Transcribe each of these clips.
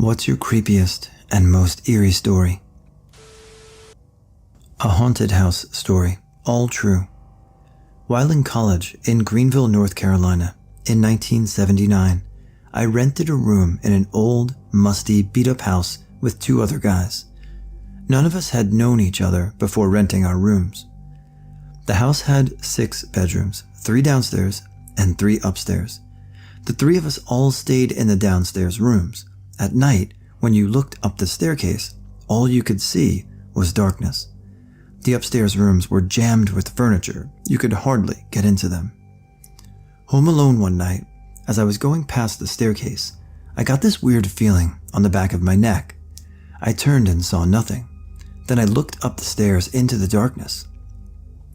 What's your creepiest and most eerie story? A haunted house story, all true. While in college in Greenville, North Carolina, in 1979, I rented a room in an old, musty, beat-up house with two other guys. None of us had known each other before renting our rooms. The house had 6 bedrooms, 3 downstairs and 3 upstairs. The 3 of us all stayed in the downstairs rooms. At night, when you looked up the staircase, all you could see was darkness. The upstairs rooms were jammed with furniture. You could hardly get into them. Home alone one night, as I was going past the staircase, I got this weird feeling on the back of my neck. I turned and saw nothing. Then I looked up the stairs into the darkness.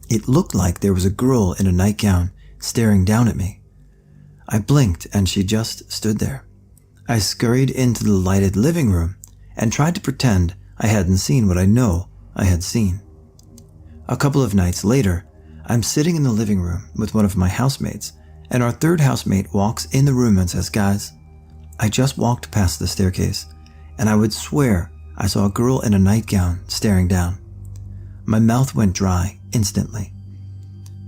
It looked like there was a girl in a nightgown staring down at me. I blinked and she just stood there. I scurried into the lighted living room and tried to pretend I hadn't seen what I know I had seen. A couple of nights later, I'm sitting in the living room with one of my housemates, and our third housemate walks in the room and says, "Guys, I just walked past the staircase, and I would swear I saw a girl in a nightgown staring down." My mouth went dry instantly.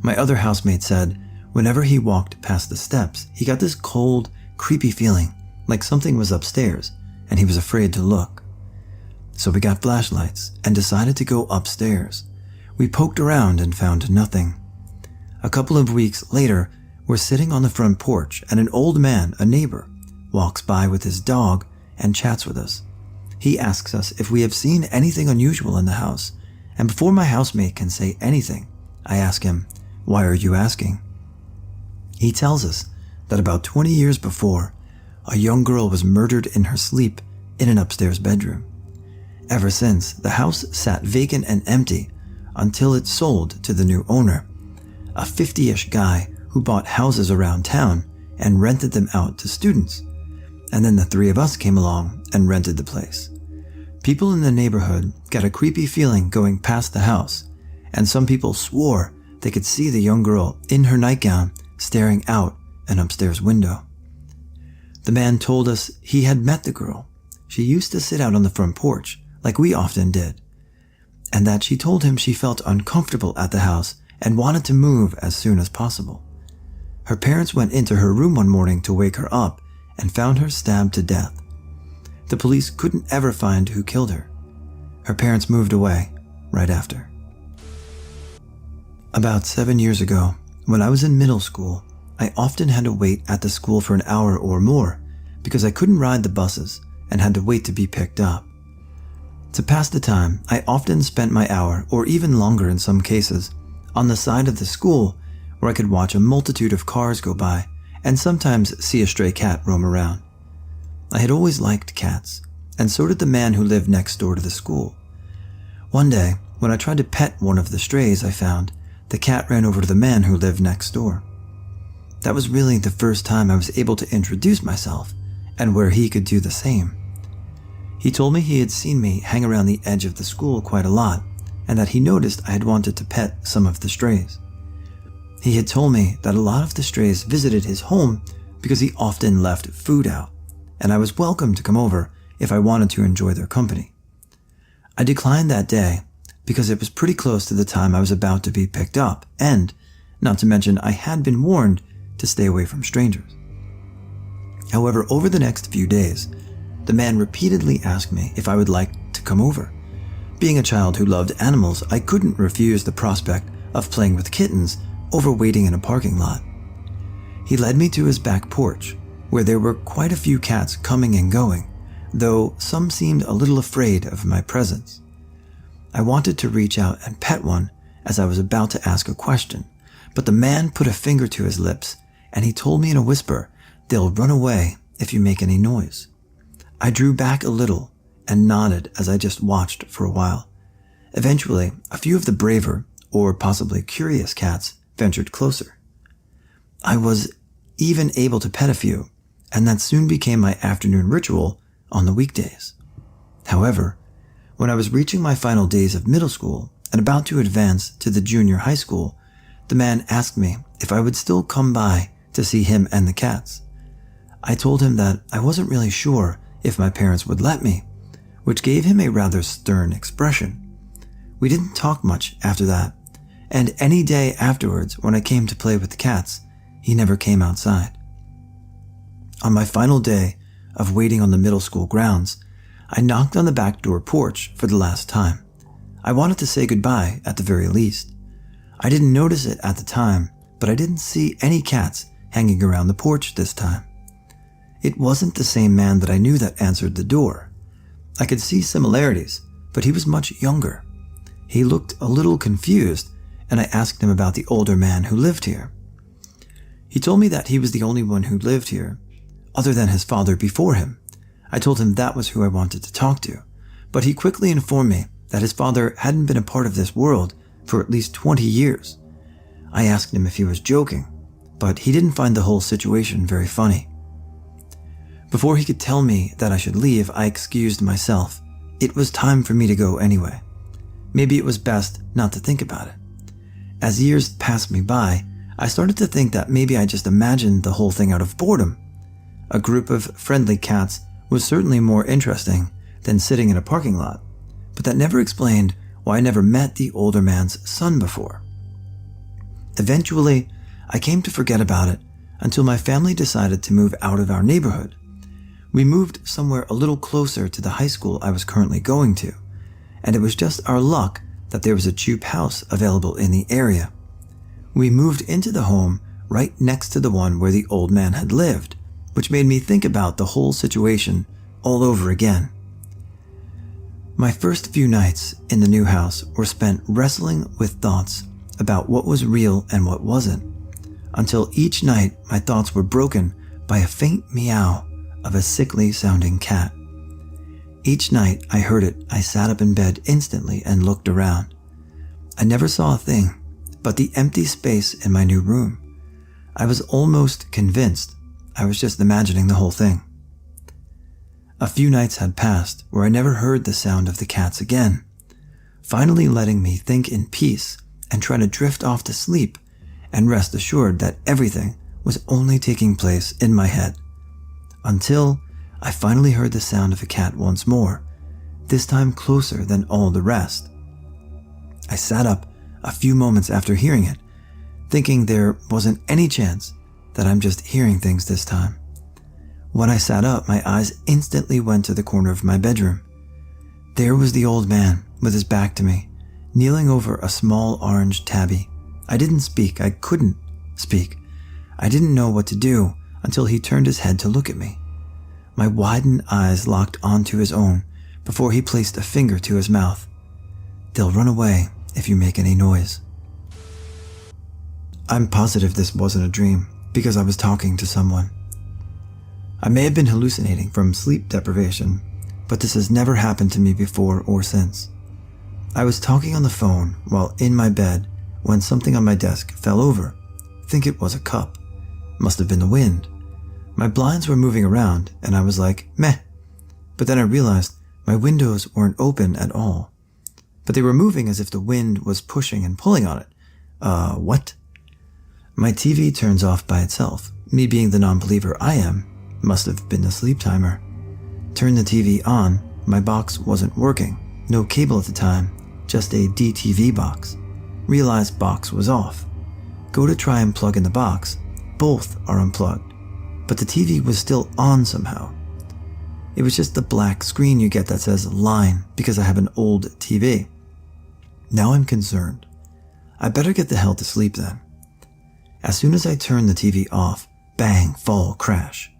My other housemate said whenever he walked past the steps, he got this cold, creepy feeling like something was upstairs, and he was afraid to look. So we got flashlights and decided to go upstairs. We poked around and found nothing. A couple of weeks later, we're sitting on the front porch and an old man, a neighbor, walks by with his dog and chats with us. He asks us if we have seen anything unusual in the house, and before my housemate can say anything, I ask him, "Why are you asking?" He tells us that about 20 years before, a young girl was murdered in her sleep in an upstairs bedroom. Ever since, the house sat vacant and empty until it sold to the new owner, a 50-ish guy who bought houses around town and rented them out to students. And then the 3 of us came along and rented the place. People in the neighborhood got a creepy feeling going past the house, and some people swore they could see the young girl in her nightgown staring out an upstairs window. The man told us he had met the girl. She used to sit out on the front porch, like we often did, and that she told him she felt uncomfortable at the house and wanted to move as soon as possible. Her parents went into her room one morning to wake her up and found her stabbed to death. The police couldn't ever find who killed her. Her parents moved away right after. About 7 years ago, when I was in middle school, I often had to wait at the school for an hour or more because I couldn't ride the buses and had to wait to be picked up. To pass the time, I often spent my hour, or even longer in some cases, on the side of the school where I could watch a multitude of cars go by and sometimes see a stray cat roam around. I had always liked cats, and so did the man who lived next door to the school. One day, when I tried to pet one of the strays I found, the cat ran over to the man who lived next door. That was really the first time I was able to introduce myself and where he could do the same. He told me he had seen me hang around the edge of the school quite a lot and that he noticed I had wanted to pet some of the strays. He had told me that a lot of the strays visited his home because he often left food out, and I was welcome to come over if I wanted to enjoy their company. I declined that day because it was pretty close to the time I was about to be picked up, and, not to mention, I had been warned to stay away from strangers. However, over the next few days, the man repeatedly asked me if I would like to come over. Being a child who loved animals, I couldn't refuse the prospect of playing with kittens over waiting in a parking lot. He led me to his back porch, where there were quite a few cats coming and going, though some seemed a little afraid of my presence. I wanted to reach out and pet one as I was about to ask a question, but the man put a finger to his lips and he told me in a whisper, "They'll run away if you make any noise." I drew back a little and nodded as I just watched for a while. Eventually, a few of the braver, or possibly curious cats ventured closer. I was even able to pet a few, and that soon became my afternoon ritual on the weekdays. However, when I was reaching my final days of middle school and about to advance to the junior high school, the man asked me if I would still come by to see him and the cats. I told him that I wasn't really sure if my parents would let me, which gave him a rather stern expression. We didn't talk much after that, and any day afterwards when I came to play with the cats, he never came outside. On my final day of waiting on the middle school grounds, I knocked on the back door porch for the last time. I wanted to say goodbye at the very least. I didn't notice it at the time, but I didn't see any cats hanging around the porch this time. It wasn't the same man that I knew that answered the door. I could see similarities, but he was much younger. He looked a little confused, and I asked him about the older man who lived here. He told me that he was the only one who lived here, other than his father before him. I told him that was who I wanted to talk to, but he quickly informed me that his father hadn't been a part of this world for at least 20 years. I asked him if he was joking, but he didn't find the whole situation very funny. Before he could tell me that I should leave, I excused myself. It was time for me to go anyway. Maybe it was best not to think about it. As years passed me by, I started to think that maybe I just imagined the whole thing out of boredom. A group of friendly cats was certainly more interesting than sitting in a parking lot, but that never explained why I never met the older man's son before. Eventually, I came to forget about it until my family decided to move out of our neighborhood. We moved somewhere a little closer to the high school I was currently going to, and it was just our luck that there was a cheap house available in the area. We moved into the home right next to the one where the old man had lived, which made me think about the whole situation all over again. My first few nights in the new house were spent wrestling with thoughts about what was real and what wasn't, until each night my thoughts were broken by a faint meow of a sickly sounding cat. Each night I heard it, I sat up in bed instantly and looked around. I never saw a thing but the empty space in my new room. I was almost convinced I was just imagining the whole thing. A few nights had passed where I never heard the sound of the cats again, finally letting me think in peace and try to drift off to sleep and rest assured that everything was only taking place in my head. Until I finally heard the sound of a cat once more, this time closer than all the rest. I sat up a few moments after hearing it, thinking there wasn't any chance that I'm just hearing things this time. When I sat up, my eyes instantly went to the corner of my bedroom. There was the old man with his back to me, kneeling over a small orange tabby. I didn't speak. I couldn't speak. I didn't know what to do until he turned his head to look at me. My widened eyes locked onto his own before he placed a finger to his mouth. "They'll run away if you make any noise." I'm positive this wasn't a dream because I was talking to someone. I may have been hallucinating from sleep deprivation, but this has never happened to me before or since. I was talking on the phone while in my bed when something on my desk fell over. Think it was a cup. Must have been the wind. My blinds were moving around and I was like, meh. But then I realized my windows weren't open at all. But they were moving as if the wind was pushing and pulling on it. What? My TV turns off by itself. Me being the non-believer I am, must have been the sleep timer. Turned the TV on, my box wasn't working. No cable at the time, just a DTV box. Realized box was off. Go to try and plug in the box. Both are unplugged, but the TV was still on somehow. It was just the black screen you get that says line because I have an old TV. Now I'm concerned. I better get the hell to sleep then. As soon as I turned the TV off, bang, fall, crash.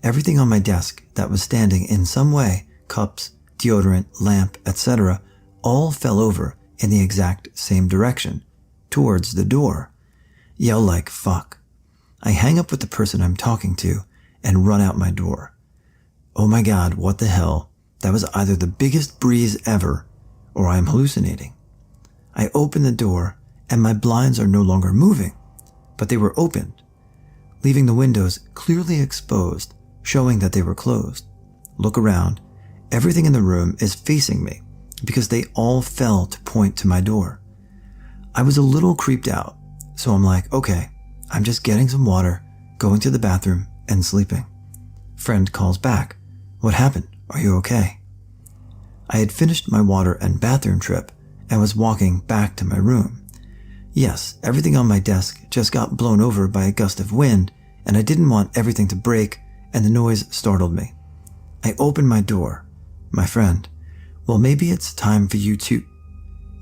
Everything on my desk that was standing in some way, cups, deodorant, lamp, etc., all fell over in the exact same direction, towards the door. Yell like fuck. I hang up with the person I'm talking to and run out my door. Oh my god, what the hell? That was either the biggest breeze ever, or I am hallucinating. I open the door and my blinds are no longer moving, but they were opened, leaving the windows clearly exposed, showing that they were closed. Look around. Everything in the room is facing me because they all fell to point to my door. I was a little creeped out, so I'm like, okay, I'm just getting some water, going to the bathroom, and sleeping. Friend calls back. What happened? Are you okay?" I had finished my water and bathroom trip and was walking back to my room. Yes, everything on my desk just got blown over by a gust of wind, and I didn't want everything to break, and the noise startled me. I opened my door. My friend, "Well, maybe it's time for you to,"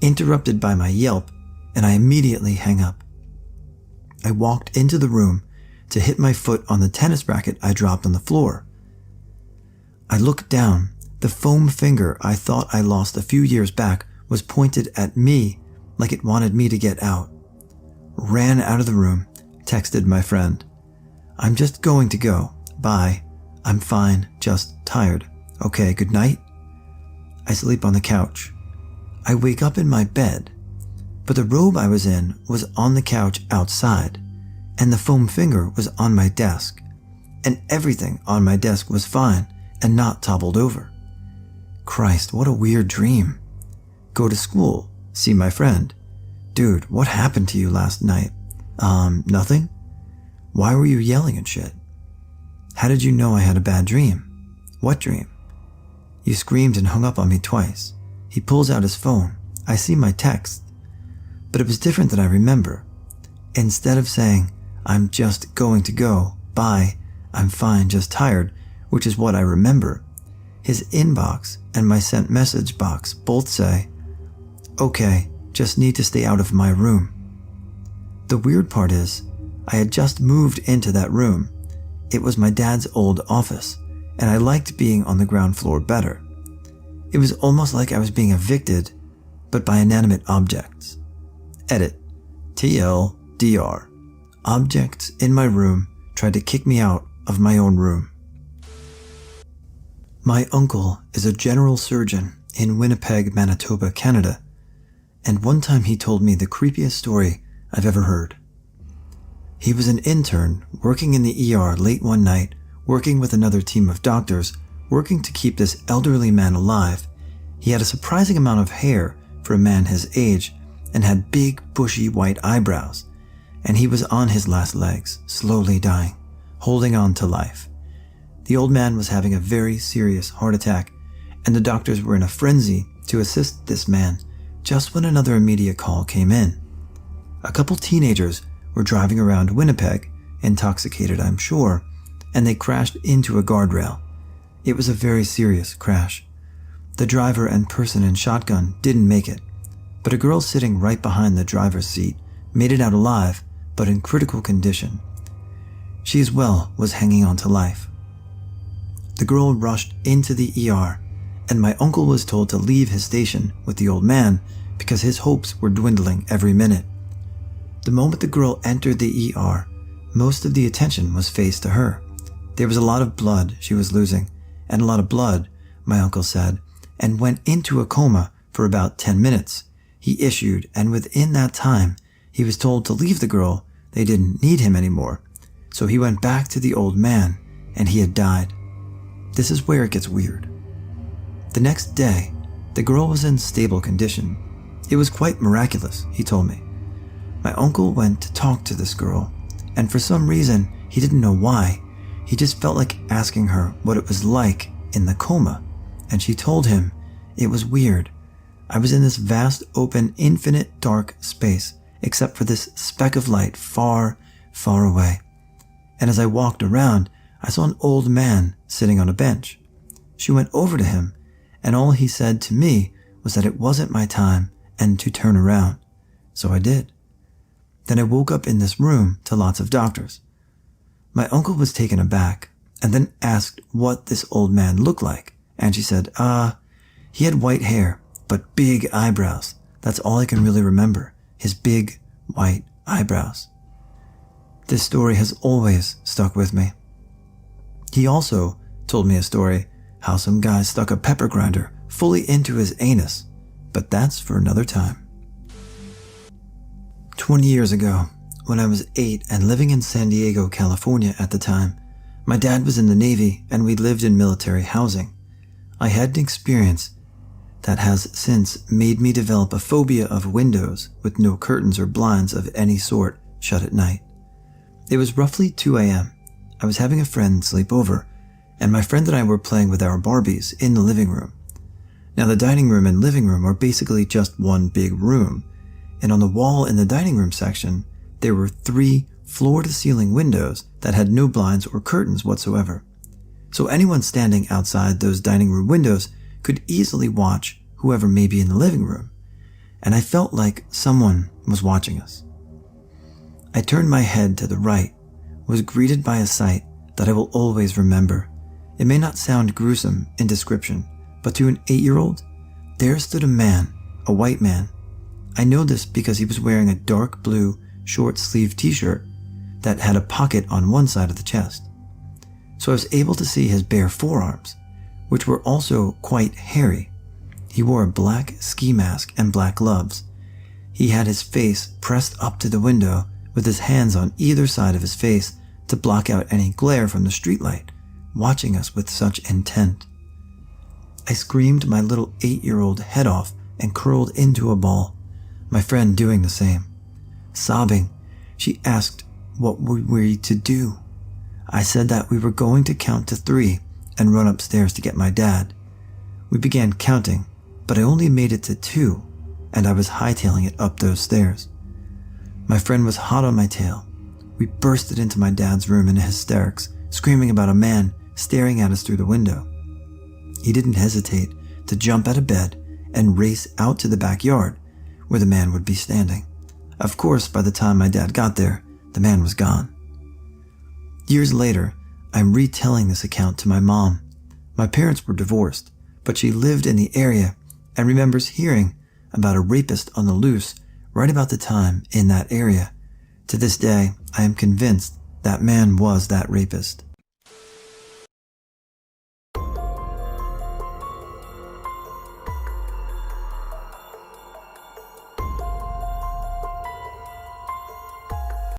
interrupted by my yelp, and I immediately hang up. I walked into the room to hit my foot on the tennis racket I dropped on the floor. I looked down. The foam finger I thought I lost a few years back was pointed at me like it wanted me to get out. Ran out of the room, texted my friend, "I'm just going to go. Bye. I'm fine, just tired. Okay, good night." I sleep on the couch. I wake up in my bed, but the robe I was in was on the couch outside, and the foam finger was on my desk, and everything on my desk was fine and not toppled over. Christ, what a weird dream. Go to school, see my friend. "Dude, what happened to you last night?" Nothing? "Why were you yelling and shit?" "How did you know I had a bad dream?" "What dream?" "You screamed and hung up on me twice." He pulls out his phone. I see my text, but it was different than I remember. Instead of saying, "I'm just going to go, bye, I'm fine, just tired," which is what I remember, his inbox and my sent message box both say, "Okay, just need to stay out of my room." The weird part is, I had just moved into that room. It was my dad's old office, and I liked being on the ground floor better. It was almost like I was being evicted, but by inanimate objects. Edit. TLDR. Objects in my room tried to kick me out of my own room. My uncle is a general surgeon in Winnipeg, Manitoba, Canada, and one time he told me the creepiest story I've ever heard. He was an intern working in the ER late one night, working with another team of doctors, working to keep this elderly man alive. He had a surprising amount of hair for a man his age and had big, bushy white eyebrows, and he was on his last legs, slowly dying, holding on to life. The old man was having a very serious heart attack, and the doctors were in a frenzy to assist this man just when another immediate call came in. A couple teenagers were driving around Winnipeg, intoxicated I'm sure, and they crashed into a guardrail. It was a very serious crash. The driver and person in shotgun didn't make it, but a girl sitting right behind the driver's seat made it out alive, but in critical condition. She as well was hanging on to life. The girl rushed into the ER, and my uncle was told to leave his station with the old man because his hopes were dwindling every minute. The moment the girl entered the ER, most of the attention was faced to her. There was a lot of blood she was losing, and a lot of blood, my uncle said, and went into a coma for about 10 minutes. He issued, and within that time, he was told to leave the girl. They didn't need him anymore. So he went back to the old man, and he had died. This is where it gets weird. The next day, the girl was in stable condition. It was quite miraculous, he told me. My uncle went to talk to this girl, and for some reason, he didn't know why. He just felt like asking her what it was like in the coma, and she told him it was weird. I was in this vast, open, infinite, dark space, except for this speck of light far, far away. And as I walked around, I saw an old man sitting on a bench. She went over to him, and all he said to me was that it wasn't my time and to turn around. So I did. Then I woke up in this room to lots of doctors. My uncle was taken aback and then asked what this old man looked like. And she said, he had white hair, but big eyebrows. That's all I can really remember. His big, white eyebrows. This story has always stuck with me. He also told me a story how some guy stuck a pepper grinder fully into his anus, but that's for another time. 20 years ago, when I was 8 and living in San Diego, California at the time, my dad was in the Navy and we lived in military housing. I had an experience that has since made me develop a phobia of windows with no curtains or blinds of any sort shut at night. It was roughly 2 a.m. I was having a friend sleep over, and my friend and I were playing with our Barbies in the living room. Now, the dining room and living room are basically just one big room, and on the wall in the dining room section, there were 3 floor-to-ceiling windows that had no blinds or curtains whatsoever. So anyone standing outside those dining room windows could easily watch whoever may be in the living room, and I felt like someone was watching us. I turned my head to the right, was greeted by a sight that I will always remember. It may not sound gruesome in description, but to an 8-year-old, there stood a man, a white man. I know this because he was wearing a dark blue short-sleeved t-shirt that had a pocket on one side of the chest. So I was able to see his bare forearms, which were also quite hairy. He wore a black ski mask and black gloves. He had his face pressed up to the window with his hands on either side of his face to block out any glare from the streetlight, watching us with such intent. I screamed my little 8-year-old head off and curled into a ball, my friend doing the same. Sobbing, she asked what were we to do. I said that we were going to count to 3 and run upstairs to get my dad. We began counting, but I only made it to 2, and I was hightailing it up those stairs. My friend was hot on my tail. We bursted into my dad's room in hysterics, screaming about a man staring at us through the window. He didn't hesitate to jump out of bed and race out to the backyard where the man would be standing. Of course, by the time my dad got there, the man was gone. Years later, I'm retelling this account to my mom. My parents were divorced, but she lived in the area and remembers hearing about a rapist on the loose right about the time in that area. To this day, I am convinced that man was that rapist.